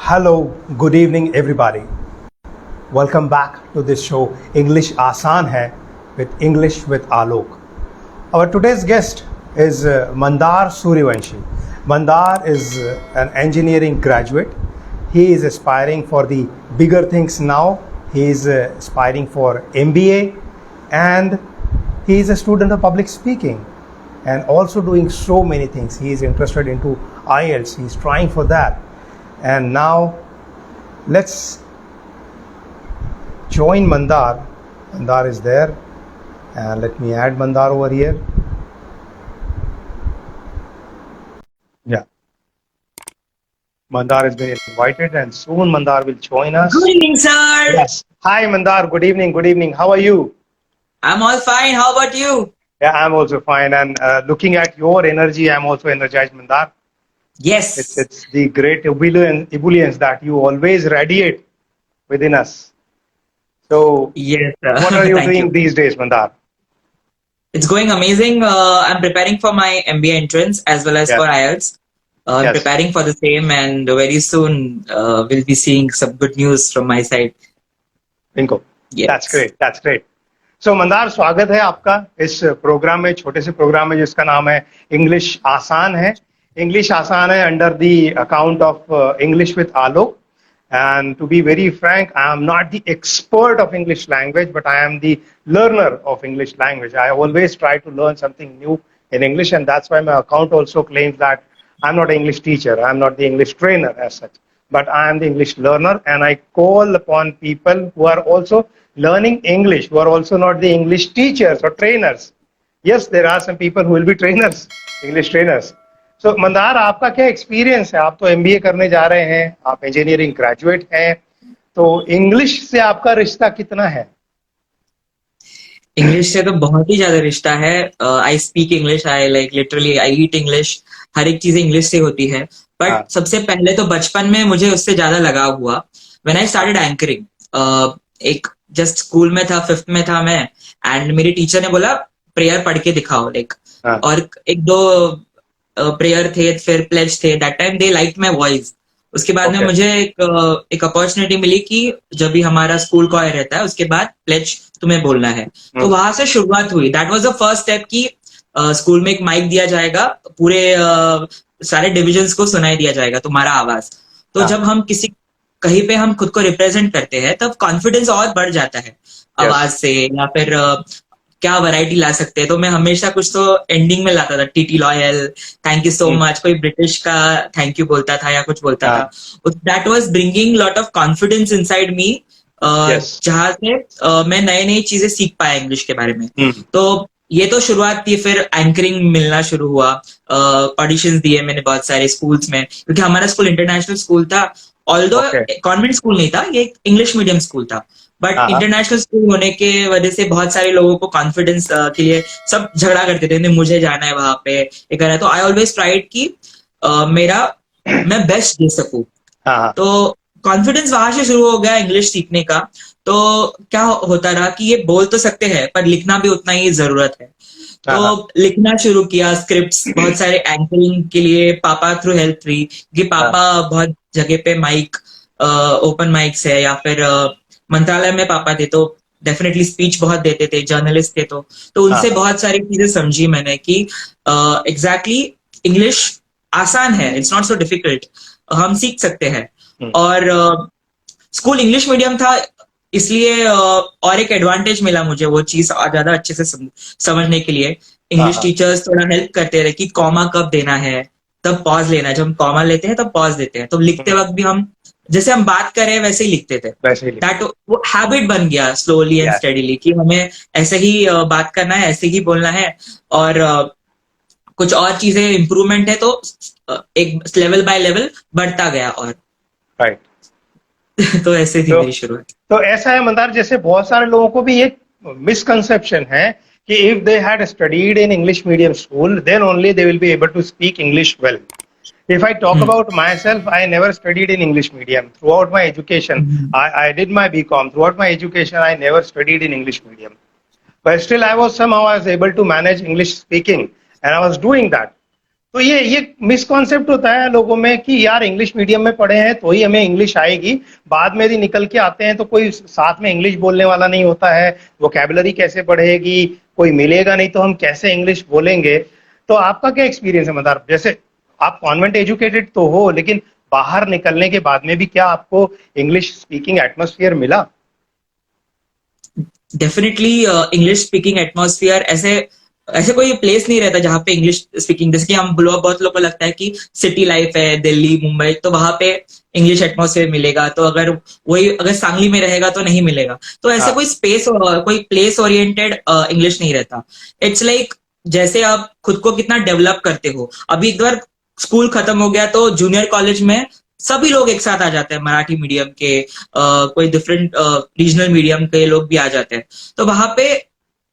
Hello, good evening, everybody. Welcome back to this show, English Aasan Hai, with English with Alok. Our today's guest is Mandar Suryavanshi. Mandar is an engineering graduate. He is aspiring for the bigger things now. He is aspiring for MBA, and he is a student of public speaking and also doing so many things. He is interested into IELTS. He is trying for that. And now let's join Mandar. Mandar is there, and let me add Mandar over here. Yeah, Mandar has been invited, and soon Mandar will join us. Good evening, sir. Yes. Hi, Mandar. Good evening. Good evening. How are you? I'm all fine. How about you? Yeah, I'm also fine. And looking at your energy, I'm also energized, Mandar. Yes. It's the great ebullience that you always radiate within us. So, Yes, sir. what are you Thank doing you. these days, Mandar? It's going amazing. I'm preparing for my MBA entrance as well as Yes. for IELTS. I'm Yes. preparing for the same, and very soon we'll be seeing some good news from my side. Bingo. Yes. That's great. That's great. So Mandar स्वागत है आपका इस programme में, छोटे से programme में जिसका नाम है इंग्लिश आसान है. इंग्लिश आसान है under the account of English with Alok. And to be very frank, I am not the expert of English language, but I am the learner of English language. I always try to learn something new in English, and that's why my account also claims that I'm not an English teacher, I'm not the English trainer as such, but I am the English learner, and I call upon people who are also learning English, who are also not the English teachers or trainers. Yes, there are some people who will be trainers, English trainers. So, Mandar आपका क्या experience है? आप तो MBA करने जा रहे हैं, आप इंजीनियरिंग ग्रेजुएट हैं, तो इंग्लिश से आपका रिश्ता कितना है? इंग्लिश से तो बहुत ही ज्यादा रिश्ता है. I speak English, I like literally I eat English. हर एक चीज इंग्लिश से होती है. बट हाँ. सबसे पहले तो बचपन में मुझे उससे ज्यादा लगाव हुआ व्हेन आई स्टार्टेड एंकरिंग. एक जस्ट स्कूल में था, 5th में था मैं, एंड मेरी टीचर ने बोला प्रेयर पढ़ के दिखाओ लाइक. हाँ. और एक दो प्रेयर थे, फिर प्लेज थे. That time they like my voice. उसके बाद में Okay. मुझे एक अपॉर्चुनिटी मिली कि जब भी हमारा स्कूल कॉयर रहता है उसके बाद प्लेज तुम्हें बोलना है. तो वहां से शुरुआत हुई. That was the first step कि स्कूल में एक माइक दिया जाएगा, पूरे सारे डिविजन्स को सुनाई दिया जाएगा तुम्हारा आवाज. तो हाँ. जब हम किसी कहीं पे हम खुद को रिप्रेजेंट करते हैं तब कॉन्फिडेंस और बढ़ जाता है आवाज से, या फिर क्या वैरायटी ला सकते हैं. तो मैं हमेशा कुछ तो एंडिंग में लाता था, TT loyal, thank you so much. कोई ब्रिटिश का थैंक यू बोलता था या कुछ बोलता हाँ. था. That was bringing lot of confidence inside me, Yes. जहां से मैं नई नई चीजें सीख पाया इंग्लिश के बारे में. तो ये तो शुरुआत थी. फिर एंकरिंग मिलना शुरू हुआ. ऑडिशंस दिए मैंने बहुत सारे स्कूल्स में, क्योंकि हमारा स्कूल इंटरनेशनल स्कूल था. Although Okay. कॉन्वेंट स्कूल नहीं था, ये इंग्लिश मीडियम स्कूल था. बट हाँ. इंटरनेशनल स्कूल होने के वजह से बहुत सारे लोगों को कॉन्फिडेंस के लिए सब झगड़ा करते थे, नहीं मुझे जाना है वहां पे, ये करना है. तो आई ऑलवेज ट्राइड कि मेरा मैं बेस्ट दे सकूं. हाँ. तो कॉन्फिडेंस वहां से शुरू हो गया इंग्लिश सीखने का. तो क्या होता रहा कि ये बोल तो सकते हैं पर लिखना भी उतना ही जरूरत है. तो लिखना शुरू किया, स्क्रिप्ट्स बहुत सारे एंकरिंग के लिए पापा थ्रू हेल्प हुई, कि पापा बहुत जगह पे माइक, ओपन माइक्स है, या फिर मंत्रालय में पापा थे तो डेफिनेटली स्पीच बहुत देते थे, जर्नलिस्ट थे. तो उनसे बहुत सारी चीजें समझी मैंने कि एग्जैक्टली इंग्लिश आसान है, इट्स नॉट सो डिफिकल्ट, हम सीख सकते हैं. और स्कूल इंग्लिश मीडियम था, इसलिए और एक एडवांटेज मिला मुझे वो चीज और ज्यादा अच्छे से समझने के लिए. इंग्लिश टीचर्स थोड़ा हेल्प करते रहे कि कॉमा कब देना है, तब पॉज लेना है. जब हम कॉमा लेते हैं तब पॉज देते हैं. तो लिखते वक्त भी हम जैसे हम बात कर रहे हैं वैसे ही लिखते थे. दैट वो हैबिट बन गया स्लोली एंड स्टेडीली कि हमें ऐसे ही बात करना है, ऐसे ही बोलना है. और कुछ और चीजें इम्प्रूवमेंट है तो एक लेवल बाय लेवल बढ़ता गया. और राइट. तो ऐसे थी मेरी शुरुआत. तो ऐसा है मंदार, जैसे बहुत सारे लोगों को भी एक मिसकंसेप्शन है कि if they had studied in English medium school then only they will be able to speak English well. If I talk about myself, I never studied in English medium. Throughout my education, I did my BCom. Throughout my education, I never studied in English medium. But still, I was able to manage English speaking, and I was doing that. तो ये misconcept होता है लोगों में कि यार English medium में पढ़े हैं तो ही हमें इंग्लिश आएगी, बाद में यदि निकल के आते हैं तो कोई साथ में इंग्लिश बोलने वाला नहीं होता है, वोकैबुलरी कैसे बढ़ेगी, कोई मिलेगा नहीं तो हम कैसे इंग्लिश बोलेंगे। तो आपका क्या एक्सपीरियंस है मदार, जैसे आप कॉन्वेंट एजुकेटेड तो हो लेकिन बाहर निकलने के बाद में भी क्या आपको इंग्लिश स्पीकिंग एटमॉस्फेयर मिला? डेफिनेटली इंग्लिश स्पीकिंग एटमॉस्फेयर ऐसे ऐसे कोई प्लेस नहीं रहता जहाँ पे इंग्लिश स्पीकिंग, जैसे कि हम बहुत लोगों को लगता है कि सिटी लाइफ है दिल्ली मुंबई तो वहां पे इंग्लिश एटमॉस्फेयर मिलेगा, तो अगर सांगली में रहेगा तो नहीं मिलेगा। तो ऐसे हाँ, कोई स्पेस कोई प्लेस ओरिएंटेड इंग्लिश नहीं रहता। इट्स लाइक जैसे आप खुद को कितना डेवलप करते हो। अभी एक बार स्कूल खत्म हो गया तो जूनियर कॉलेज में सभी लोग एक साथ आ जाते हैं, मराठी मीडियम के कोई डिफरेंट रीजनल मीडियम के लोग भी आ जाते हैं। तो वहां पे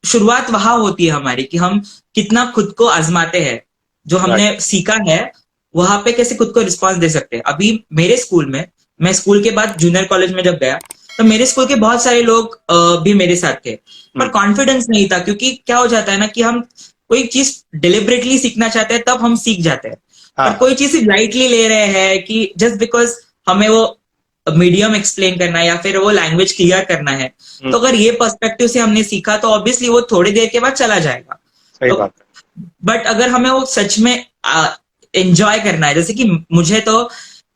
शुरुआत वहां होती है हमारी कि हम कितना खुद को आजमाते हैं, जो हमने राइट, सीखा है वहां पे कैसे खुद को रिस्पॉन्स दे सकते हैं। अभी मेरे स्कूल में, मैं स्कूल के बाद जूनियर कॉलेज में जब गया तो मेरे स्कूल के बहुत सारे लोग भी मेरे साथ थे, पर कॉन्फिडेंस नहीं था। क्योंकि क्या हो जाता है ना कि हम कोई चीज डिलिबरेटली सीखना चाहते हैं तब हम सीख जाते हैं, पर हाँ, कोई चीज लाइटली ले रहे हैं कि जस्ट बिकॉज हमें वो मीडियम एक्सप्लेन करना है या फिर वो लैंग्वेज क्लियर करना है, तो अगर ये पर्सपेक्टिव से हमने सीखा तो ऑब्वियसली वो थोड़ी देर के बाद चला जाएगा। सही तो बात बट अगर हमें वो सच में एंजॉय करना है, जैसे कि मुझे तो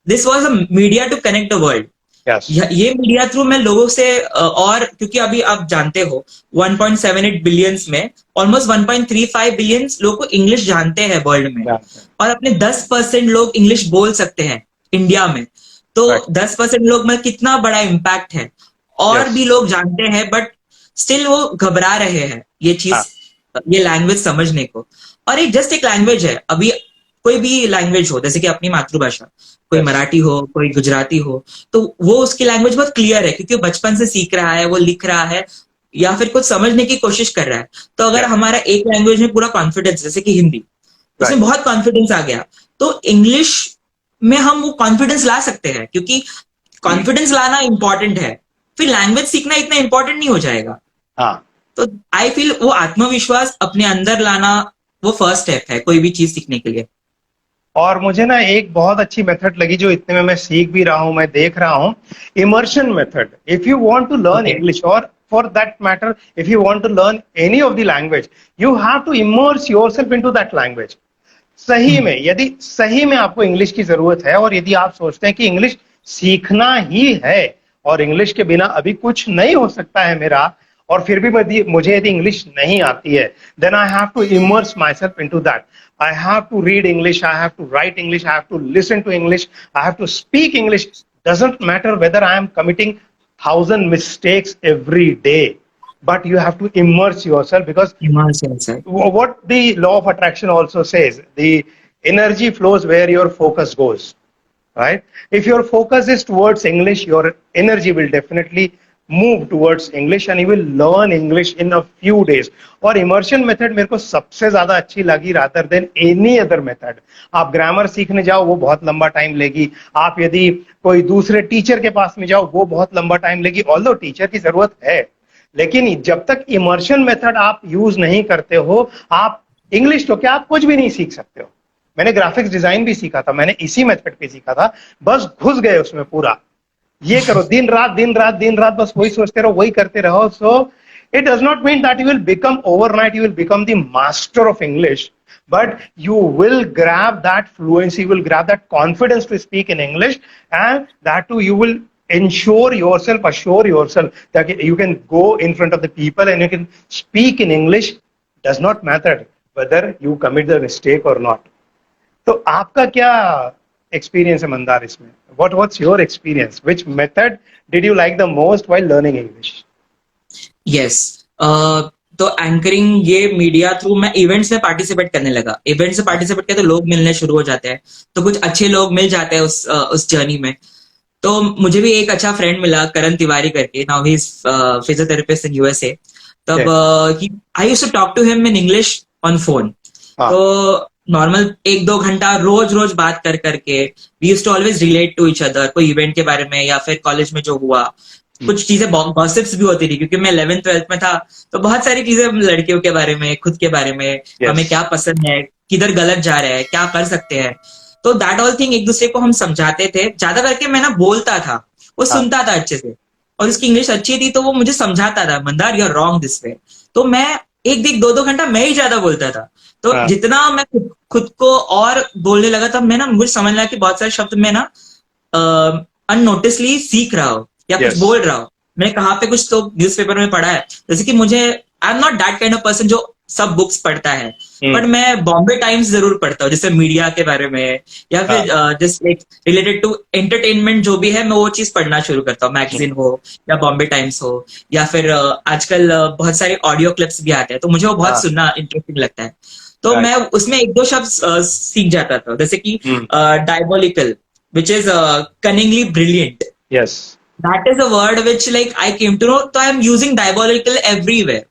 this was a media to connect the world. है, यस, ये मीडिया थ्रू मैं लोगों से और क्योंकि अभी आप जानते हो 1.78 बिलियंस में ऑलमोस्ट 1.35 बिलियंस लोगों को इंग्लिश जानते हैं वर्ल्ड में, और अपने 10% लोग इंग्लिश बोल सकते हैं इंडिया में। तो राइट, 10% लोग में कितना बड़ा इम्पैक्ट है। और यस, भी लोग जानते हैं बट स्टिल वो घबरा रहे हैं ये हाँ, चीज, ये लैंग्वेज समझने को। और एक जस्ट एक लैंग्वेज है, अभी कोई भी लैंग्वेज हो, जैसे कि अपनी मातृभाषा, कोई यस, मराठी हो कोई गुजराती हो, तो वो उसकी लैंग्वेज बहुत क्लियर है क्योंकि वो बचपन से सीख रहा है, वो लिख रहा है या फिर कुछ समझने की कोशिश कर रहा है। तो अगर यस, हमारा एक लैंग्वेज में पूरा कॉन्फिडेंस, जैसे कि हिंदी, उसमें राइट, बहुत कॉन्फिडेंस आ गया, तो इंग्लिश में हम वो कॉन्फिडेंस ला सकते हैं, क्योंकि कॉन्फिडेंस लाना इंपॉर्टेंट है, फिर लैंग्वेज सीखना इतना इंपॉर्टेंट नहीं हो जाएगा। हाँ। तो आई फील वो आत्मविश्वास अपने अंदर लाना वो फर्स्ट स्टेप है कोई भी चीज सीखने के लिए। और मुझे ना एक बहुत अच्छी मेथड लगी जो इतने में मैं सीख भी रहा हूं, मैं देख रहा हूं, immersion method. If you want to learn okay. English और for that matter if you want to learn any of the language, you have to immerse yourself into that language. सही में, यदि सही में आपको इंग्लिश की जरूरत है और यदि आप सोचते हैं कि इंग्लिश सीखना ही है और इंग्लिश के बिना अभी कुछ नहीं हो सकता है मेरा, और फिर भी मुझे यदि इंग्लिश नहीं आती है, then I have to immerse myself into that. I have to read English, I have to write English, I have to listen to English, I have to speak English. Doesn't matter whether I am committing 1,000 mistakes every day, but you have to immerse yourself, because what the law of attraction also says, the energy flows where your focus goes, right? If your focus is towards English, your energy will definitely move towards English and you will learn English in a few days. और immersion method मेरे को सबसे ज्यादा अच्छी लगी rather than any other method. आप grammar सीखने जाओ वो बहुत लंबा टाइम लेगी, आप यदि कोई दूसरे टीचर के पास में जाओ वो बहुत लंबा टाइम लेगी, ऑल्दो टीचर की जरूरत है, लेकिन जब तक इमर्शन मेथड आप यूज नहीं करते हो, आप इंग्लिश तो क्या आप कुछ भी नहीं सीख सकते हो। मैंने ग्राफिक्स डिजाइन भी सीखा था, मैंने इसी मेथड पे सीखा था, बस घुस गए उसमें पूरा, ये करो दिन रात दिन रात दिन रात, बस वही सोचते रहो वही करते रहो। So it does not mean that you will become overnight, you will become the master of English, but you will grab that fluency, you will grab that confidence to speak in English, and that too you will assure yourself that you can go in front of the people and you can speak in English. Does not matter whether you commit the mistake or not. तो आपका क्या experience है मंदार इसमें? What's your experience? Which method did you like the most while learning English? Yes, तो anchoring ये media through मैं events में participate करने लगा। इवेंट्स में पार्टिसिपेट किया तो लोग मिलने शुरू हो जाते हैं, तो कुछ अच्छे लोग मिल जाते हैं उस जर्नी में। तो मुझे भी एक अच्छा फ्रेंड मिला करण तिवारी करके, now he is physiotherapist in USA. तब I used to talk to him in English on phone. तो नॉर्मल 1-2 घंटा रोज रोज बात कर करके we used to always relate to each other, कोई इवेंट के बारे में या फिर कॉलेज में जो हुआ, कुछ चीजें गॉसिप्स भी होती थी क्योंकि मैं 11th 12th में था, तो बहुत सारी चीजें लड़कियों के बारे में, खुद के बारे में, हमें क्या पसंद है, किधर गलत जा रहे हैं, क्या कर सकते हैं। तो दैट ऑल थिंग एक दूसरे को हम समझाते थे। ज्यादा करके मैं ना बोलता था, वो हाँ सुनता था अच्छे से, और उसकी इंग्लिश अच्छी थी तो वो मुझे समझाता था, Mandar you are wrong this way. तो मैं एक एक 2-2 घंटा मैं ही ज्यादा बोलता था। तो हाँ जितना मैं खुद को और बोलने लगा, तब मैं ना मुझे समझ लगा कि बहुत सारे शब्द मैं ना अननोटिसली सीख रहा हो या कुछ यस बोल रहा हो। मैंने कहाँ पे कुछ तो न्यूज़पेपर में पढ़ा है, जैसे कि मुझे, आई am not that kind of person जो सब बुक्स पढ़ता है, बट मैं बॉम्बे टाइम्स जरूर पढ़ता हूँ, जैसे मीडिया के बारे में, या हाँ फिर just like related to entertainment जो भी है, मैं वो चीज पढ़ना शुरू करता हूँ। मैगजीन हो या बॉम्बे टाइम्स हो, या फिर आजकल बहुत सारे ऑडियो क्लिप्स भी आते हैं, तो मुझे वो बहुत हाँ सुनना इंटरेस्टिंग लगता है। तो राइट मैं उसमें एक दो शब्द सीख जाता था, जैसे कि hmm diabolical, which is cunningly brilliant. Yes That is a word which like I came to know, तो I am using diabolical everywhere.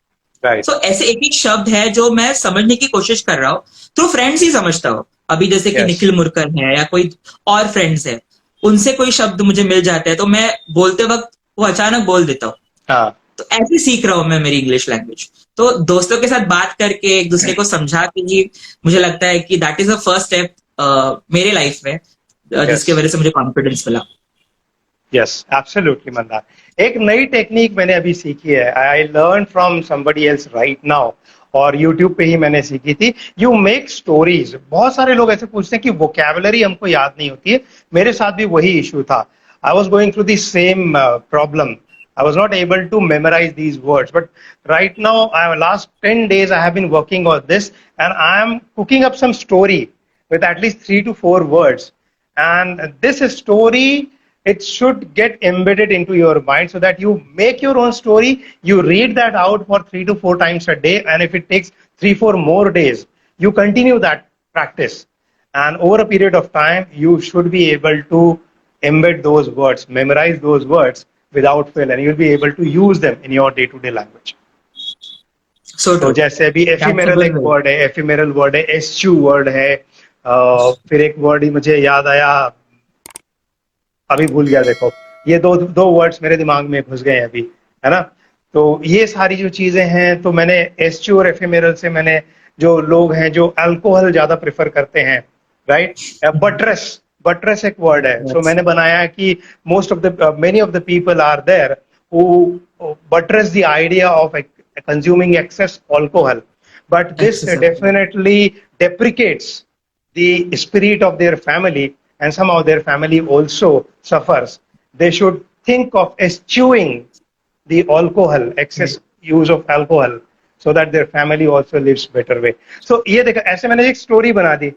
Right So ऐसे एक एक शब्द है जो मैं समझने की कोशिश कर रहा हूँ, थ्रू फ्रेंड्स ही समझता हूँ। अभी जैसे कि यस निखिल मुरकर है या कोई और फ्रेंड्स है, उनसे कोई शब्द मुझे मिल जाते हैं तो मैं बोलते वक्त वो अचानक बोल देता हूँ। हाँ तो ऐसे सीख रहा हूँ मैं मेरी इंग्लिश लैंग्वेज। तो दोस्तों के साथ बात करके, एक दूसरे को समझा के ही, मुझे लगता है कि that is a first step मेरे लाइफ में, यस जिसके वजह से मुझे कॉन्फिडेंस मिला। यस एब्सोल्युटली मंदार एक नई टेक्निक मैंने अभी सीखी है I learn from somebody else right now और यूट्यूब पे ही मैंने सीखी थी यू मेक स्टोरीज बहुत सारे लोग ऐसे पूछते हैं कि वोकैबुलरी हमको याद नहीं होती है मेरे साथ भी वही इशू था I was going through the same problem I was not able to memorize these words, but right now, last 10 days I have been working on this, and I am cooking up some story with at least 3 to 4 words. And this story, it should get embedded into your mind so that you make your own story. You read that out for 3 to 4 times a day, and if it takes 3, 4 more days, you continue that practice. And over a period of time, you should be able to embed those words, memorize those words without fail, and you'll be able to use them in your day-to-day language. So तो true. जैसे अभी That's a ephemeral good एक way. Word है ephemeral word है एस्च्यू word है फिर एक word ही मुझे याद आया अभी भूल गया देखो ये दो दो वर्ड्स मेरे दिमाग में घुस गए हैं अभी है ना तो ये सारी जो चीजें हैं तो मैंने एस्च्यू और एफिमेरल से मैंने जो लोग हैं जो अल्कोहल ज्यादा प्रेफर करते हैं राइट बटरस बटरस एक वर्ड है सो Yes. मैंने बनाया कि most of the many of the people are there who buttress the idea of consuming excess alcohol but this Excess alcohol. definitely deprecates the spirit of their family and somehow their family also suffers they should think of eschewing the alcohol excess use of alcohol so that their family also lives better way so ये देखो ऐसे मैंने एक story बना दी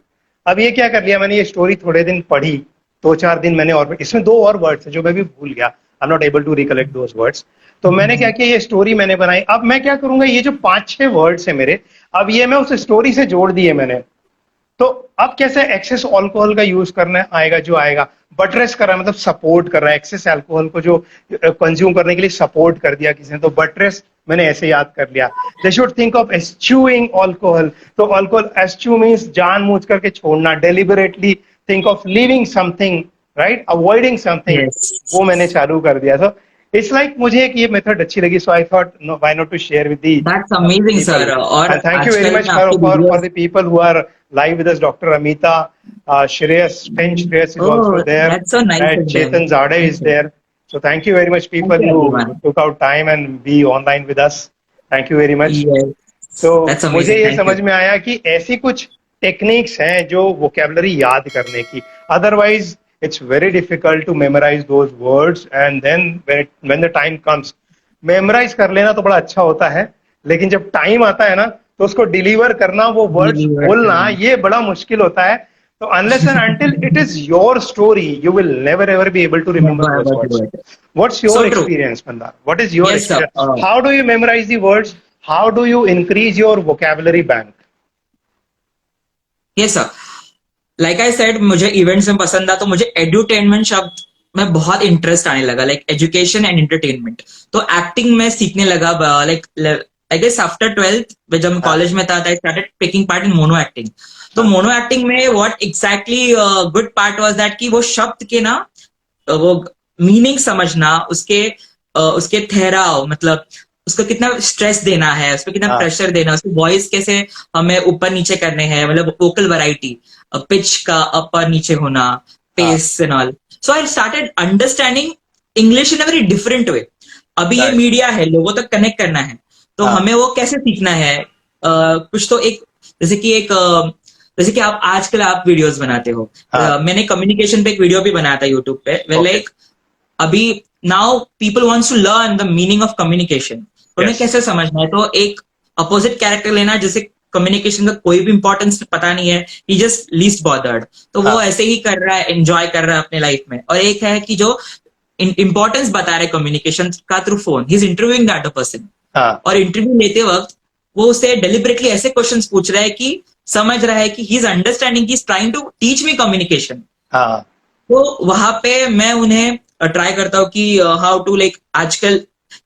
अब ये क्या कर लिया मैंने ये स्टोरी थोड़े दिन पढ़ी 2-4 दिन मैंने और इसमें 2 और वर्ड्स है जो मैं भी भूल गया I am not able to recollect those words तो मैंने क्या किया ये स्टोरी मैंने बनाई अब मैं क्या करूंगा ये जो 5-6 वर्ड्स है मेरे अब ये मैं उस स्टोरी से जोड़ दिए मैंने तो अब कैसे एक्सेस अल्कोहल का यूज करना आएगा जो आएगा बटरेस कर रहा है मतलब सपोर्ट कर रहा है एक्सेस अल्कोहल को जो कंज्यूम करने के लिए सपोर्ट कर दिया किसी ने तो बटरेस मैंने ऐसे याद कर लिया they should think of eschewing alcohol तो अल्कोहल एस्च्यू मींस जानबूझ करके छोड़ना deliberately think of leaving something right avoiding something Yes. वो मैंने चालू कर दिया तो इट्स लाइक मुझे एक ये मेथड अच्छी लगी so I thought no why not to share with the That's amazing, sir. people और and thank you very आजकल much मैं for आपकी for videos, the people who are live with us Dr. Amita Shreyas Shreyas is also oh, there that's so nice and of them. Chetan Zade is Thank you. there so thank you very much Thank people you, who everyone. took out time and be online with us thank you very much Yes. तो That's मुझे amazing. ये Thank समझ you. में आया कि ऐसी कुछ techniques हैं जो वोकैबुलरी याद करने की otherwise it's very difficult to memorize those words and then when the time comes memorise कर लेना तो बड़ा अच्छा होता है लेकिन जब टाइम आता है ना तो उसको डिलीवर करना वो वर्ड्स Deliver बोलना करना. ये बड़ा मुश्किल होता है तो unless and until it is your story you will never ever be able to remember Never those ever do words it. what's your So true. experience Mandar what is your Yes, sir. experience how do you memorize the words how do you increase your vocabulary bank Yes, sir. Like I said, मुझे events में पसंद था तो मुझे एड्यूटेनमेंट शब्द में बहुत interest आने लगा, लाइक एजुकेशन एंड एंटरटेनमेंट। तो एक्टिंग में सीखने लगा, like I guess after 12th जब मैं कॉलेज में था, I started taking part in mono acting. तो मोनो एक्टिंग में what exactly good part was that कि वो शब्द के ना वो मीनिंग समझना, उसके ठहराव, मतलब उसको कितना स्ट्रेस देना है, उसको कितना हाँ प्रेशर देना है, उसकी वॉइस कैसे हमें ऊपर नीचे करने हैं, मतलब वोकल वैरायटी, पिच का अपर नीचे होना, हाँ pace and all. So I started understanding English in a very different way. अभी ये राइट मीडिया है, लोगों तक कनेक्ट करना है, तो हाँ हमें वो कैसे सीखना है. कुछ तो एक, जैसे कि एक जैसे कि आप आजकल आप वीडियोस बनाते हो. हाँ मैंने कम्युनिकेशन पे एक वीडियो भी बनाया था यूट्यूब पे, वे ओके लाइक अभी now people wants to learn the meaning of communication. तो उन्हें यस कैसे समझना है, तो एक अपोजिट कैरेक्टर लेना जिसे कम्युनिकेशन का कोई भी इंपॉर्टेंस पता नहीं है, ही जस्ट लीस्ट बॉदर्ड, तो वो हाँ ऐसे ही कर रहा है, एंजॉय कर रहा है अपने लाइफ में. और एक है कि जो इंपॉर्टेंस बता रहे कम्युनिकेशन का through phone, he is interviewing that person. हाँ और इंटरव्यू लेते वक्त वो उससे डेलिबरेटली ऐसे क्वेश्चंस पूछ रहा है कि समझ रहा है कि he is understanding, he is trying to teach me communication. हाँ तो वहां पे मैं उन्हें ट्राई करता हूँ कि हाउ टू लाइक आजकल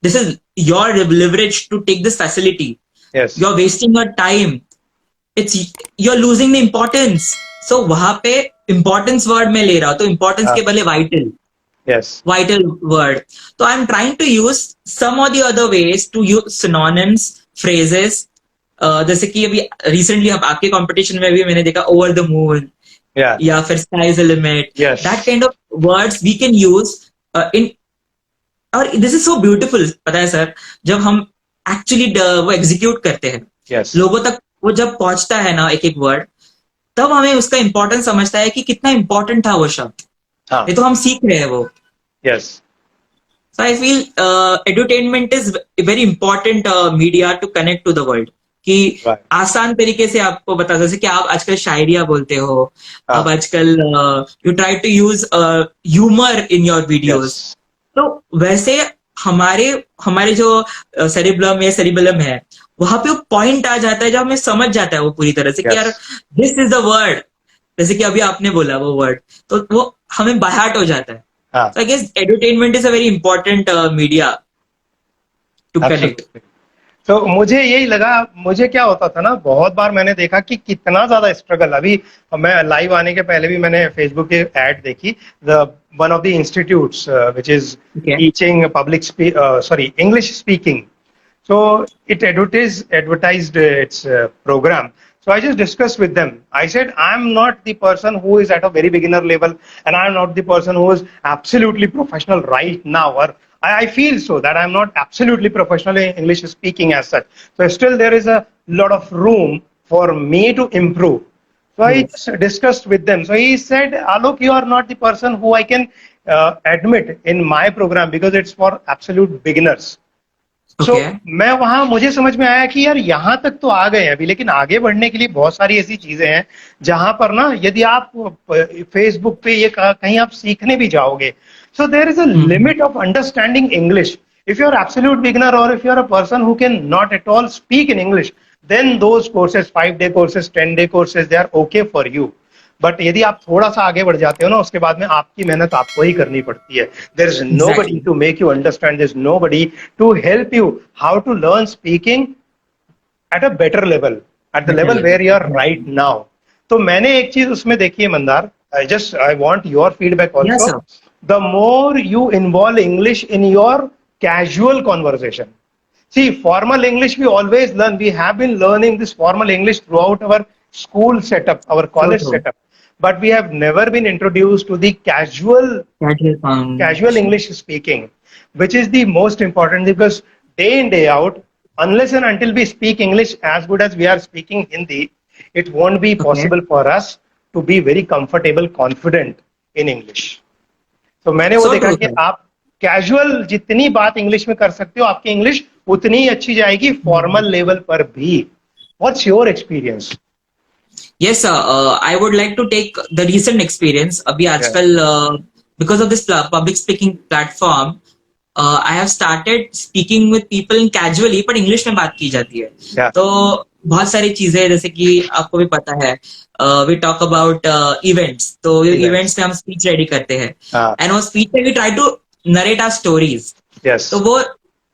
this is your leverage to take this facility, yes you are wasting your time, it's you are losing the importance. So वहां पे इम्पोर्टेंस वर्ड में ले रहा हूँ, तो इम्पोर्टेंस हाँ के बदले yes vital word. So I'm trying to use some or the other ways to use synonyms, phrases. जैसे कि अभी रिसेंटली हम आपके कंपटीशन में भी मैंने देखा ओवर द मून या या फिर sky is the limit, yes that kind of words we can use in. और दिस इज सो ब्यूटीफुल, पता है सर, जब हम एक्चुअली वो एग्जीक्यूट करते हैं, यस लोगों तक वो जब पहुंचता है ना एक एक वर्ड, तब हमें उसका इंपॉर्टेंस समझता है कि कितना इंपॉर्टेंट था वो शब्द. हाँ ये तो हम सीख रहे हैं वो. Yes So I feel edutainment is very important media to connect to the world. कि राइट आसान तरीके से आपको बता, जैसे कि आप आजकल शायरिया बोलते हो, हाँ अब आजकल you try to use humour in your yes videos. तो वैसे हमारे हमारे जो सेरिब्लम या सेरिबलम है, वहां पे वो पॉइंट आ जाता है जब हमें समझ जाता है वो पूरी तरह से कि यार yes this is the word. जैसे कि अभी आपने बोला वो वर्ड, तो वो हमें बाहर हो जाता है. हाँ So I guess edutainment is a very important media to connect. Absolutely. तो मुझे यही लगा, मुझे क्या होता था ना, बहुत बार मैंने देखा कि कितना ज्यादा स्ट्रगल. अभी मैं लाइव आने के पहले भी मैंने फेसबुक पे ऐड देखी, the one of the institutes which is Okay. Teaching public sorry English speaking. So it advertised its program. So I just discussed with them. I said, I'm not the person who is at a very beginner level, and I'm not the person who is absolutely professional right now. Or I feel so that I'm not absolutely professional in English speaking as such. So still there is a lot of room for me to improve. So I Yes. just discussed with them. So he said, Alok, you are not the person who I can admit in my program because it's for absolute beginners. So Okay. मैं वहां, मुझे समझ में आया कि यार यहाँ तक तो आ गए हैं अभी, लेकिन आगे बढ़ने के लिए बहुत सारी ऐसी चीजें हैं जहां पर ना, यदि आप फेसबुक पे ये कहीं आप सीखने भी जाओगे, so there is a limit of understanding English. If you are absolute beginner और if you are a person who can not at all speak in English, then those courses, 5 day courses, 10 day courses, they are okay for you. But यदि आप थोड़ा सा आगे बढ़ जाते हो ना, उसके बाद में आपकी मेहनत आपको ही करनी पड़ती है. There is nobody Exactly. To make you understand, there is nobody to help you how to learn speaking at a better level, at the Better level level. where you are right Exactly. now. तो मैंने एक चीज उसमें देखी है Mandar, I want your feedback Yes, also. sir. The more you involve English in your casual conversation. See, formal English we always learn. We have been learning this formal English throughout our school setup, our So college true. setup. But we have never been introduced to the Casual casual foundation. English speaking, which is the most important, because day in, day out, unless and until we speak English as good as we are speaking Hindi, it won't be Okay. possible for us to be very comfortable, confident in English. तो मैंने वो So देखा true, कि sir. आप casual जितनी बात English में कर सकते हो, आपकी इंग्लिश उतनी ही अच्छी जाएगी फॉर्मल लेवल पर भी. What's your experience? Yes, sir. I would like to take the recent experience. अभी Yeah. आजकल because of this public speaking platform, I have started speaking with people casually, but English में बात की जाती है. Yeah. तो बहुत सारी चीजें, जैसे कि आपको भी पता है, we talk about events. तो Events. events में हम speech ready करते हैं, हाँ. and वो speech में we try to narrate our stories. Yes. तो वो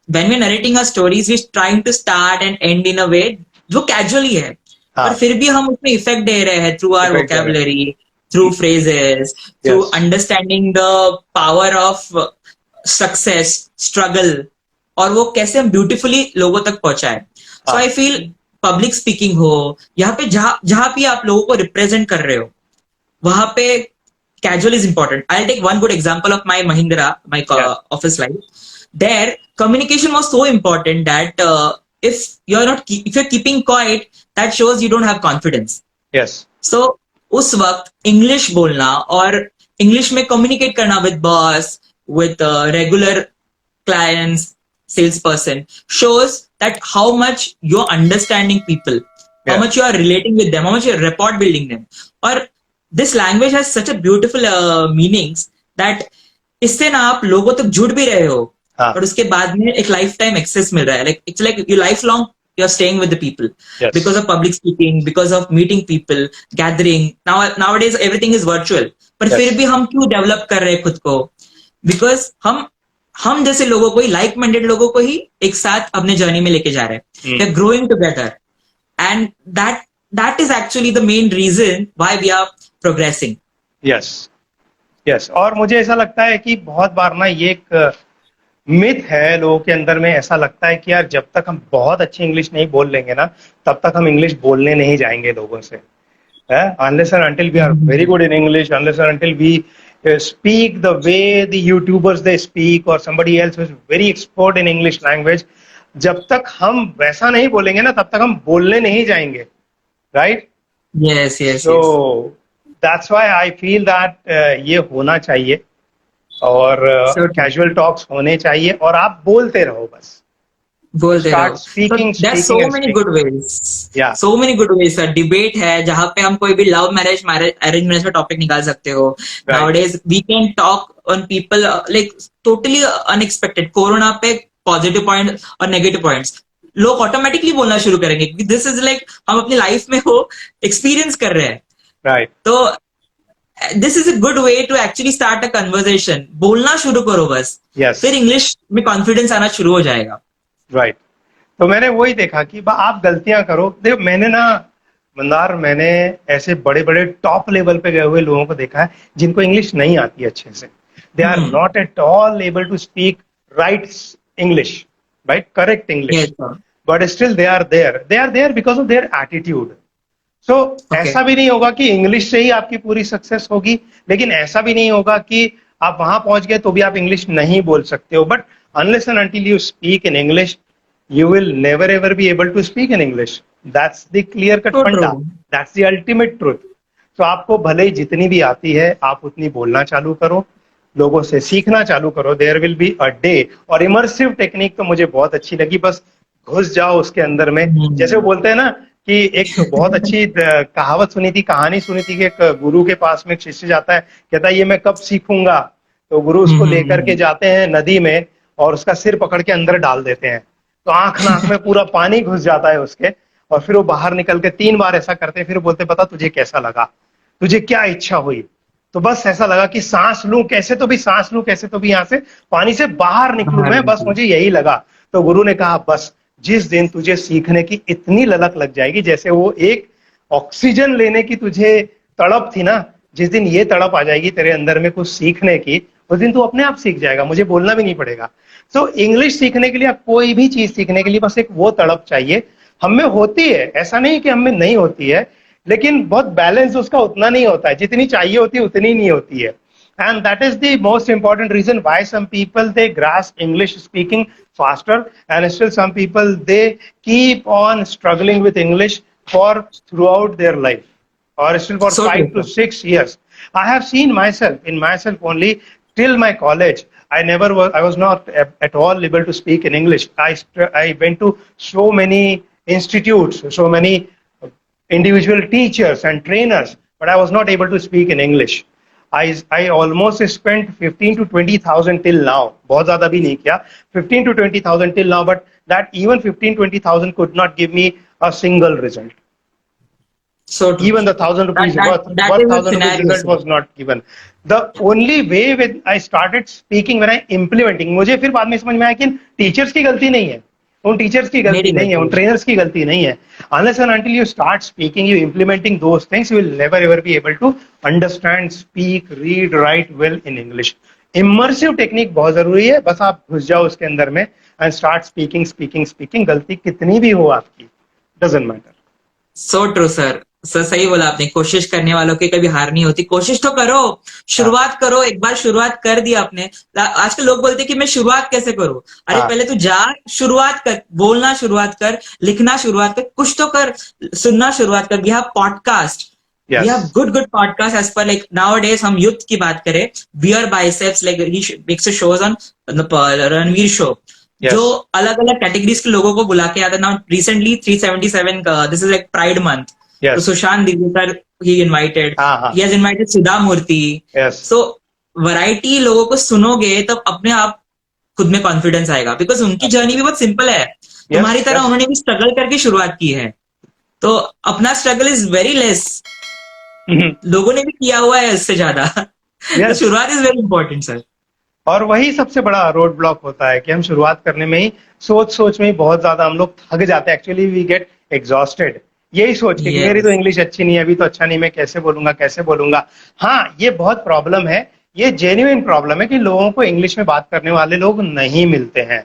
when we're narrating our stories, we're trying to start and end in a way जो casually है, हाँ. पर फिर भी हम उसमें इफेक्ट दे रहे हैं through our Effect दे रहे हैं. vocabulary, through phrases, through Yes. understanding the power of success, struggle, और वो कैसे हम ब्यूटीफुली लोगों तक पहुंचाए. सो हाँ. आई फील पब्लिक स्पीकिंग हो, यहाँ पे जहां भी आप लोगों को रिप्रेजेंट कर रहे हो, वहां पे casual is important. I'll take one good example of my Mahindra, my Yeah. office life. There, communication was so important that if if you're keeping quiet, that shows you don't have confidence. Yes. So उस वक्त English बोलना और English में communicate करना with boss, with regular clients, salesperson, shows that how much you're understanding people, how Yeah. much you are relating with them, how much you're rapport building them. और this language has such a beautiful meanings that इससे ना आप लोगों तक जुड़ भी रहे हो, हाँ. और उसके बाद में एक लाइफ टाइम एक्सेस मिल रहा है. Like it's like you lifelong you're staying with the people. Yes. Because of public speaking, because of meeting people, gathering. Nowadays everything is virtual. पर Yes. फिर भी हम क्यों डेवलप कर रहे हैं खुद को? Because हम जैसे लोगों को ही, लाइक माइंडेड लोगों को ही एक साथ अपने जर्नी में लेके जा रहे हैं. We are growing together, and that is actually the main reason why we are progressing. Yes. Yes. और मुझे ऐसा लगता है कि बहुत बार ना ये एक मिथ है लोगों के अंदर में. ऐसा लगता है कि यार जब तक हम बहुत अच्छी इंग्लिश नहीं बोल लेंगे ना, तब तक हम इंग्लिश बोलने नहीं जाएंगे लोगों से. Unless and until we are very good in English, unless and until we speak the way the YouTubers they speak, or somebody else who is very expert in English language, जब तक हम वैसा नहीं बोलेंगे ना, तब तक हम बोलने नहीं जाएंगे. Right? Yes, yes, So yes. that's why I feel that ये होना चाहिए, और So- कैजुअल टॉक्स होने चाहिए, और आप बोलते रहो बस. बोलते Start रहो. speaking, So there's so speaking and many speaking. good ways. Yeah. So many good ways. Sir debate है जहां पे हम कोई भी लव मैरिज अरेंज मैरिज का टॉपिक निकाल सकते हो. Right. Nowadays we can talk on people like totally unexpected. Corona पे पॉजिटिव पॉइंट और नेगेटिव पॉइंट्स लोग ऑटोमेटिकली बोलना शुरू करेंगे, क्योंकि दिस इज लाइक हम अपनी लाइफ में वो एक्सपीरियंस कर रहे हैं. Right. तो this is a good way to actually start a conversation. बोलना शुरू करो बस, Yes. फिर इंग्लिश में कॉन्फिडेंस आना शुरू हो जाएगा. राइट. तो मैंने वही देखा कि आप गलतियां करो. देखो मैंने ना मंदार, मैंने ऐसे बड़े बड़े टॉप लेवल पे गए हुए लोगों को देखा है जिनको इंग्लिश नहीं आती अच्छे से. They are not at all able to speak right English, right, correct English, Yes, sir. But still they are there because of their attitude. So ऐसा भी नहीं होगा कि इंग्लिश से ही आपकी पूरी सक्सेस होगी, लेकिन ऐसा भी नहीं होगा कि आप वहां पहुंच गए तो भी आप इंग्लिश नहीं बोल सकते हो. But unless and until you speak in English, you will never ever be able to speak in English. That's the clear cut So funda. true. That's the ultimate truth. So आपको भले ही जितनी भी आती है, आप उतनी बोलना चालू करो, लोगों से सीखना चालू करो. There will be a day. और इमर्सिव टेक्निक तो मुझे बहुत अच्छी लगी. बस घुस जाओ उसके अंदर में. जैसे वो बोलते हैं ना कि एक बहुत अच्छी कहावत सुनी थी, कहानी सुनी थी कि एक गुरु के पास में एक शिष्य जाता है, कहता है ये मैं कब सीखूंगा. तो गुरु उसको लेकर के जाते हैं नदी में और उसका सिर पकड़ के अंदर डाल देते हैं. तो आंख नाक में पूरा पानी घुस जाता है उसके, और फिर वो बाहर निकल के 3 बार ऐसा करते हैं. फिर बोलते बता तुझे कैसा लगा, तुझे क्या इच्छा हुई. तो बस ऐसा लगा कि सांस लूं कैसे तो भी, सांस लूं कैसे तो भी, यहाँ से पानी से बाहर निकलूं मैं, बस मुझे यही लगा. तो गुरु ने कहा बस जिस दिन तुझे सीखने की इतनी ललक लग जाएगी, जैसे वो एक ऑक्सीजन लेने की तुझे तड़प थी ना, जिस दिन ये तड़प आ जाएगी तेरे अंदर में कुछ सीखने की, उस दिन तू अपने आप सीख जाएगा, मुझे बोलना भी नहीं पड़ेगा. सो इंग्लिश सीखने के लिए, कोई भी चीज सीखने के लिए बस एक वो तड़प चाहिए. हम में होती है, ऐसा नहीं कि हम में नहीं होती है, लेकिन बहुत बैलेंस उसका उतना नहीं होता है. जितनी चाहिए होती है उतनी नहीं होती है. And that is the most important reason why some people they grasp English speaking faster, and still some people they keep on struggling with English for throughout their life, or still for So 5 to true. 6 years. I have seen myself only till my college. I was not at all able to speak in English. I went to so many institutes, so many individual teachers and trainers, but I was not able to speak in English. I almost spent 15 to 20,000 till now. बहुत ज़्यादा भी नहीं किया, 15 to 20,000 till now, but that even 15-20,000 could not give me a single result. So true. Even the 1,000 rupees That worth, is a 1,000 rupees scenario, result sir. was not given. The only way when I started speaking, when I implementing, मुझे फिर बाद में समझ में आया कि teachers की गलती नहीं है, उन टीचर्स की गलती मेरी नहीं है, उन गलती है. ट्रेनर्स की गलती नहीं है. unless and until you start speaking, you implementing those things, you will never ever be able to understand, speak, read, write well in English. Immersive technique बहुत जरूरी है, बस आप घुस जाओ उसके अंदर में and start speaking speaking speaking, गलती कितनी भी हो आपकी, doesn't matter. So true sir. Sir सही बोला आपने, कोशिश करने वालों की कभी हार नहीं होती. कोशिश तो करो, शुरुआत करो. एक बार शुरुआत कर दी आपने. आजकल लोग बोलते हैं कि मैं शुरुआत कैसे करूं. अरे हाँ. पहले तू जा, शुरुआत कर, बोलना शुरुआत कर, लिखना शुरुआत कर, कुछ तो कर, सुनना शुरुआत कर. We have podcast, Yes. we have good podcast as per like nowadays. हम यूथ की बात करें, Beer Biceps, like he makes a shows on the Ranveer show, Yes. जो अलग अलग कैटेगरीज के लोगों को बुला के आता है. नाउ रिसेंटली 377 का, this is like pride month. Yes. तो सुशांत दिगुकर ही इनवाइटेड, हाँ. He has invited Sudha Murthy. Yes. So variety लोगों को सुनोगे तब अपने आप खुद में कॉन्फिडेंस आएगा, बिकॉज उनकी जर्नी भी बहुत सिंपल है. तुम्हारी तरह yes. उन्होंने भी स्ट्रगल करके शुरुआत की है, तो अपना स्ट्रगल इज वेरी लेस. लोगों ने भी किया हुआ है इससे ज्यादा. Yes. शुरुआत इज वेरी इंपॉर्टेंट सर. और वही सबसे बड़ा रोड ब्लॉक होता है कि हम शुरुआत करने में ही सोच में ही बहुत ज्यादा हम लोग थक जाते हैं. एक्चुअली वी गेट एग्जॉस्टेड, यही सोच के कि Yes. मेरी तो इंग्लिश अच्छी नहीं है, अभी तो अच्छा नहीं, मैं कैसे बोलूंगा. हाँ, ये बहुत प्रॉब्लम है, ये जेन्युइन प्रॉब्लम है कि लोगों को इंग्लिश में बात करने वाले लोग नहीं मिलते हैं.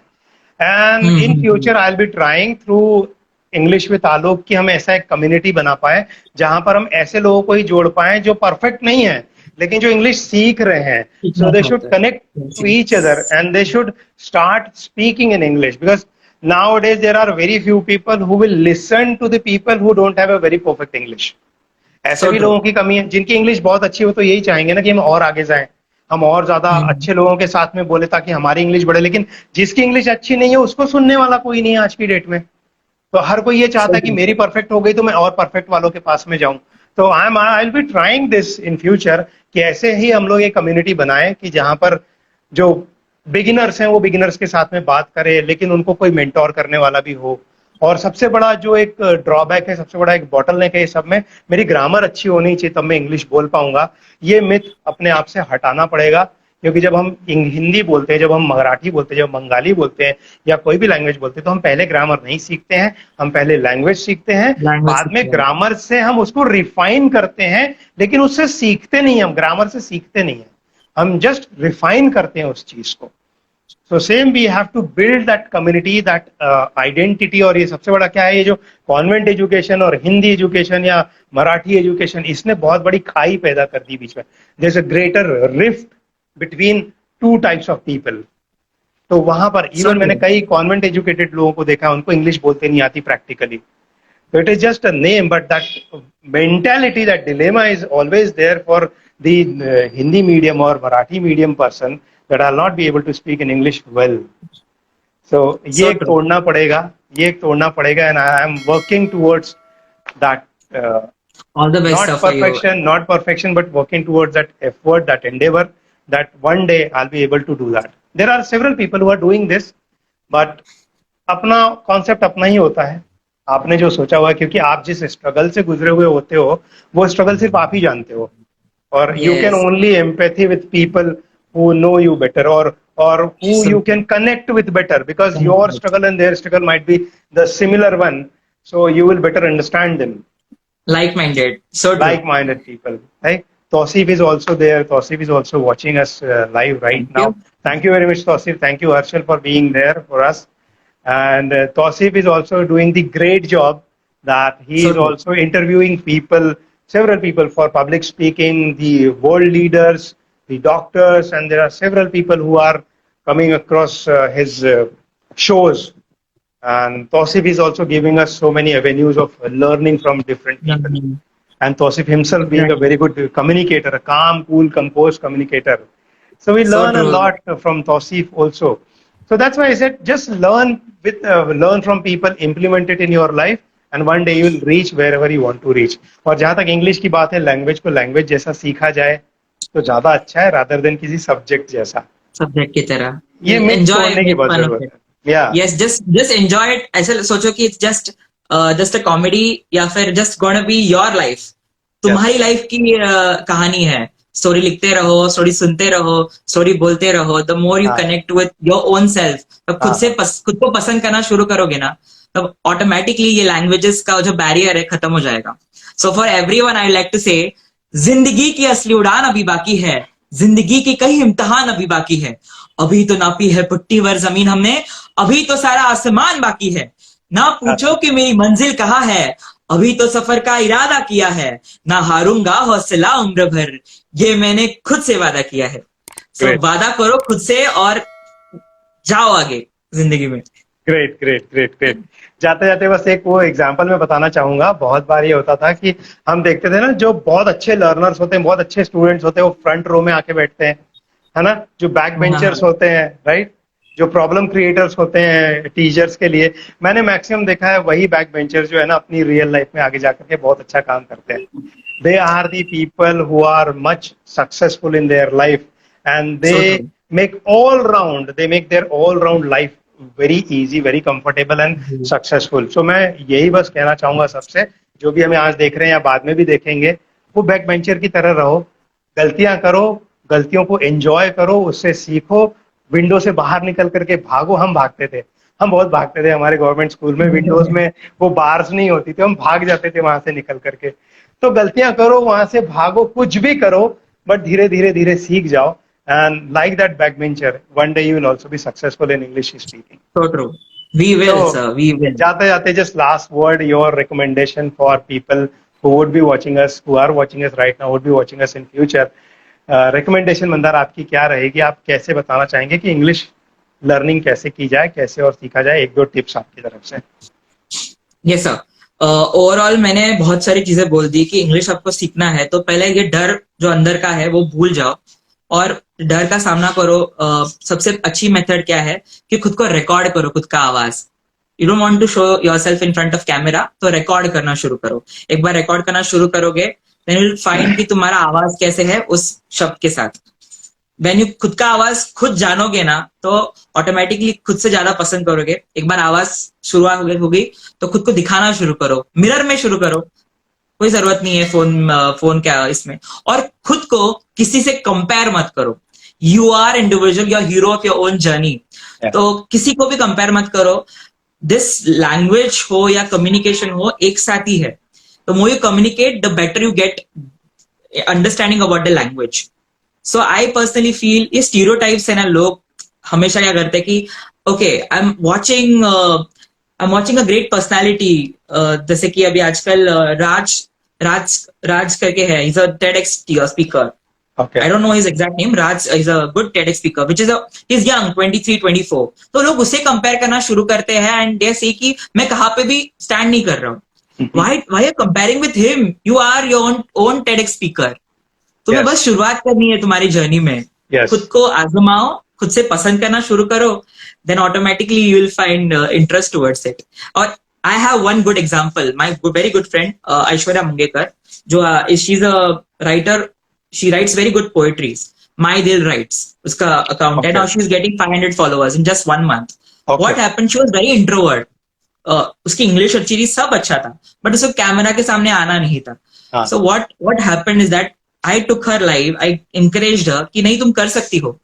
And in future I will be trying through English with Alok कि हम ऐसा एक कम्युनिटी बना पाए जहां पर हम ऐसे लोगों को ही जोड़ पाए जो परफेक्ट नहीं है लेकिन जो इंग्लिश सीख रहे हैं. So they should connect to each other and they should start speaking in English, because nowadays there are very few people who will listen to the people who don't have a very perfect English. ऐसे भी लोगों की कमी है. जिनकी English बहुत अच्छी हो तो यही चाहेंगे ना कि हम और आगे जाएं, हम और ज्यादा अच्छे लोगों के साथ में बोले ताकि हमारी इंग्लिश बढ़े. लेकिन जिसकी इंग्लिश अच्छी नहीं है उसको सुनने वाला कोई नहीं है आज की डेट में. तो हर कोई ये चाहता है कि मेरी परफेक्ट हो गई तो मैं और परफेक्ट वालों के पास में जाऊं. तो आई will be trying this in future कि ऐसे ही हम लोग एक कम्युनिटी बनाएं कि जहां पर जो बिगिनर्स हैं वो बिगिनर्स के साथ में बात करें, लेकिन उनको कोई मेंटोर करने वाला भी हो. और सबसे बड़ा जो एक ड्रॉबैक है, सबसे बड़ा एक बॉटलनेक है ये सब में, मेरी ग्रामर अच्छी होनी चाहिए तब मैं इंग्लिश बोल पाऊंगा. ये मिथ अपने आप से हटाना पड़ेगा, क्योंकि जब हम हिंदी बोलते हैं, जब हम मराठी बोलते हैं, जब बंगाली बोलते हैं या कोई भी लैंग्वेज बोलते हैं, तो हम पहले ग्रामर नहीं सीखते हैं, हम पहले लैंग्वेज सीखते हैं. बाद में ग्रामर से हम उसको रिफाइन करते हैं, लेकिन उससे सीखते नहीं, हम ग्रामर से सीखते नहीं है, हम जस्ट रिफाइन करते हैं उस चीज को. So same we have to build that community, that identity. और ये सबसे बड़ा क्या है, ये जो कॉन्वेंट एजुकेशन और हिंदी एजुकेशन या मराठी एजुकेशन, इसने बहुत बड़ी खाई पैदा कर दी बीच में. There is a greater rift between two types of people. तो वहां पर इवन मैंने कई कॉन्वेंट एजुकेटेड लोगों को देखा, उनको इंग्लिश बोलते नहीं आती practically. So it is just a name, but that mentality, that dilemma is always there for the Hindi medium or Marathi medium person that I'll not be able to speak in English well. So ये एक तोड़ना पड़ेगा, and I am working towards that. All the best not perfection, but working towards that effort, that endeavor, that one day I'll be able to do that. There are several people who are doing this, but अपना concept अपना ही होता है. आपने जो सोचा हुआ है, क्योंकि आप जिस स्ट्रगल से गुजरे हुए होते हो वो स्ट्रगल सिर्फ आप ही जानते हो. और you can only empathy with people who know you better और who you can connect with better, because your struggle and their struggle might be the similar one, so you will better understand them. Like-minded people, right? Tausif is also there. Tausif is also watching us live right now. Thank you very much, Tausif. Thank you, Harshal, for being there for us. And Tausif is also doing the great job that he is also interviewing people, several people, for public speaking, the world leaders, the doctors, and there are several people who are coming across his shows. And Tausif is also giving us so many avenues of learning from different people. And Tausif himself being a very good communicator, a calm, cool, composed communicator. So we learn a lot from Tausif also. So that's why I said, just learn from people, implement it in your life, and one day you will reach wherever you want to reach. और जहाँ तक English की बात है, language को language जैसा सीखा जाए तो ज्यादा अच्छा है, rather than किसी सब्जेक्ट जैसा. सब्जेक्ट की तरह. ये मिथ छोड़ने की बहुत जरूरत है. Yes, just enjoy it. ऐसे सोचो कि it's just a comedy, या फिर just gonna be your life. तुम्हारी लाइफ की कहानी है. स्टोरी लिखते रहो, स्टोरी सुनते रहो, स्टोरी बोलते रहो, द मोर यू हाँ connect with your own self, तब खुद को पसंद करना शुरू करोगे ना, तब ऑटोमेटिकली ये लैंग्वेजेस का जो बैरियर है खत्म हो जाएगा. So for everyone I like to say, जिंदगी की असली उड़ान अभी बाकी है, जिंदगी के कई इम्तिहान अभी बाकी है, अभी तो नापी है पुट्टी भर जमीन हमने, अभी तो सारा आसमान बाकी है, ना पूछो कि मेरी मंजिल कहाँ है, अभी तो सफर का इरादा किया है, ना हारूंगा हौसला उम्र भर, ये मैंने खुद से वादा किया है. सो वादा करो खुद से और जाओ आगे जिंदगी में. Great great great great. जाते जाते बस एक वो एग्जांपल मैं बताना चाहूंगा. बहुत बार ये होता था कि हम देखते थे ना, जो बहुत अच्छे लर्नर्स होते हैं, बहुत अच्छे स्टूडेंट्स होते हैं, वो फ्रंट रो में आके बैठते हैं, है ना. जो बैक बेंचर्स होते हैं, राइट, जो प्रॉब्लम क्रिएटर्स होते हैं टीचर्स के लिए, मैंने मैक्सिमम देखा है वही बैक बेंचर्स जो है ना अपनी रियल लाइफ में आगे जाकर के बहुत अच्छा काम करते हैं. They are the people who are much successful in their life, and they make their all round life very easy, very comfortable and successful. So मैं यही बस कहना चाहूंगा सबसे, जो भी हमें आज देख रहे हैं या बाद में भी देखेंगे, वो बैक बेंचर की तरह रहो, गलतियां करो, गलतियों को एंजॉय करो, उससे सीखो, विंडो से बाहर निकल करके भागो. हम भागते थे, हम बहुत भागते थे हमारे गवर्नमेंट स्कूल में. विंडोज में वो बार्स नहीं होती थी, हम भाग जाते थे वहां से निकल करके. तो गलतियां करो, वहां से भागो, कुछ भी करो, बट धीरे धीरे धीरे सीख जाओ. And like that backbencher, one day you will also be successful in English speaking. So true. We will, So, sir. We will. जाते जाते just last word, your recommendation for people who would be watching us, who are watching us right now, would be watching us in future. Recommendation Mandar आपकी क्या रहेगी? आप कैसे बताना चाहेंगे कि इंग्लिश लर्निंग कैसे की जाए, कैसे और सीखा जाए? एक दो टिप्स आपकी तरफ से. Yes, sir. ओवरऑल मैंने बहुत सारी चीजें बोल दी कि इंग्लिश आपको सीखना है तो पहले ये डर जो अंदर का है वो भूल जाओ और डर का सामना करो. सबसे अच्छी मेथड क्या है कि खुद को रिकॉर्ड करो, खुद का आवाज. You don't want to show yourself in front of camera, तो रिकॉर्ड करना शुरू करो. एक बार रिकॉर्ड करना शुरू करोगे, देन यू विल फाइंड कि तुम्हारा आवाज कैसे है उस शब्द के साथ. व्हेन यू खुद का आवाज खुद जानोगे ना, तो ऑटोमेटिकली खुद से ज्यादा पसंद करोगे. एक बार आवाज शुरुआत होगी तो खुद को दिखाना शुरू करो, मिरर में शुरू करो. कोई जरूरत नहीं है फोन क्या इसमें. और खुद को किसी से कंपेयर मत करो. You are individual, you are hero of your own journey. तो किसी को भी कंपेयर मत करो. दिस लैंग्वेज हो या कम्युनिकेशन हो, एक साथ ही है. The more you communicate, the better you get understanding about the language. So I personally feel ये स्टीरियोटाइप्स है ना, लोग हमेशा क्या करते हैं कि okay I am watching a great personality. जैसे कि अभी आजकल राज करके है, is a TEDx speaker. Okay. I don't know his exact name. Raj is a good TEDx speaker, he's young, 23, 24. तो लोग उसे कंपेयर करना शुरू करते हैं एंड दे से कि मैं कहाँ पे भी स्टैंड नहीं कर रहा हूँ. why are comparing with him? You are your own TEDx speaker. तुम्हें बस शुरुआत करनी है तुम्हारी जर्नी में. खुद को आजमाओ, खुद से पसंद करना शुरू करो, then automatically you will find interest towards it. और I have one good example. My very good friend Aishwarya Mungekar, जो she's a writer. She writes very good poetries. My Dil Writes, उसका account है. Now she's getting 500 followers in just 1 month. What happened? She was very introvert. उसकी English अच्छी थी, सब अच्छा था, but उसको कैमरा के सामने आना नहीं था. So what happened is that I took her live. I encouraged her कि नहीं तुम कर सकती हो.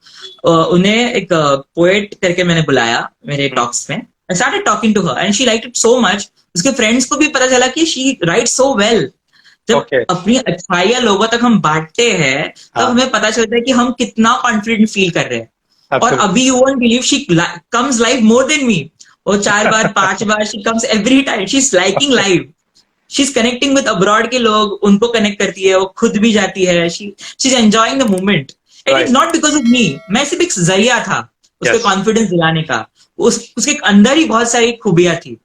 उन्हें एक पोएट करके मैंने बुलाया मेरे टॉक्स में. I started talking to her and she liked it so much. उसके फ्रेंड्स को भी पता चला कि she writes so well. जब अपनी अच्छाइयां लोगों तक हम बांटते हैं तब हमें पता चलता है कि हम कितना कॉन्फिडेंट फील कर रहे हैं. और अभी you won't believe she comes live more than me. वो 4 बार 5 बार she comes every time. She is liking live. She is connecting with abroad के लोग, उनको कनेक्ट करती है, वो खुद भी जाती है. She is enjoying the moment. It is not because of me. मैं सिर्फ एक जरिया था उसको कॉन्फिडेंस दिलाने का. उसके अंदर ही बहुत सारी खूबियां थी.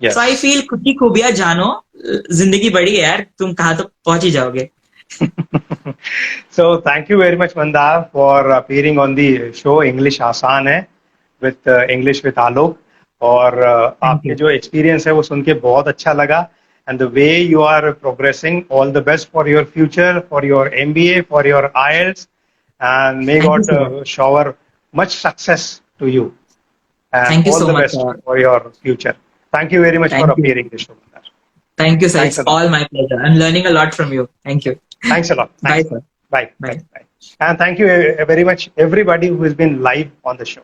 सो आई फील खुद की खूबियां जानो, जिंदगी बड़ी है यार, तुम कहाँ तो पहुंच ही जाओगे. So thank you very much Mandar for appearing on the show English आसान है with English with Alok. और आपके जो एक्सपीरियंस है वो सुन के बहुत अच्छा लगा. And the way you are progressing, all the best for your future, for your MBA, for your IELTS, and may God shower much success to you. And thank you all so the much best for your future. Thank you very much for appearing this show, Mandar. Thank you, sir. It's all my pleasure. I'm learning a lot from you. Thank you. Thanks a lot. Bye, sir. Bye. Bye. Bye. Bye. And thank you very much, everybody who has been live on the show.